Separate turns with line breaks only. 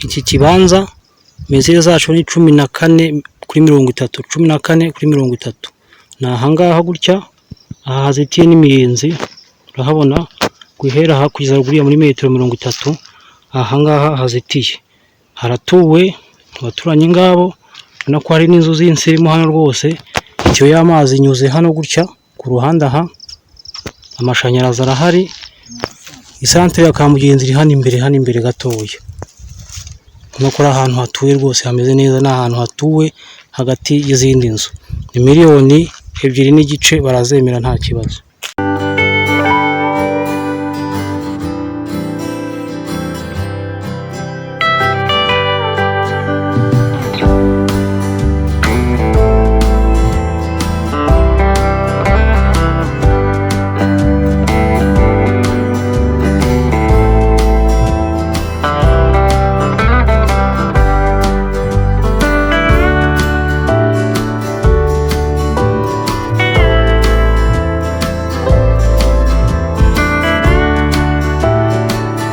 iki kibanza metero zacu ni 14 kuri 30, 14 kuri 30. Ni ahangaha gutya, aha hazitiye n'imiyenzi, urahabona guhera aha kugeza ruguru muri metero 30, ahangaha hazitiye, haratuwe abaturanyi ngabo, ubona ko hari n'inzu z'insirimu hano rwose. Icyo y'amazi inyuze hano gutya ku ruhande aha, amashanyarazi arahari, isantere ya Kamugenzi iri hano imbere gatoya. Ubona ko ari ahantu hatuwe rwose hameze neza, n'ahantu hatuwe hagati y'izindi nzu. Ni miliyoni 2.5 barazemera nta kibazo.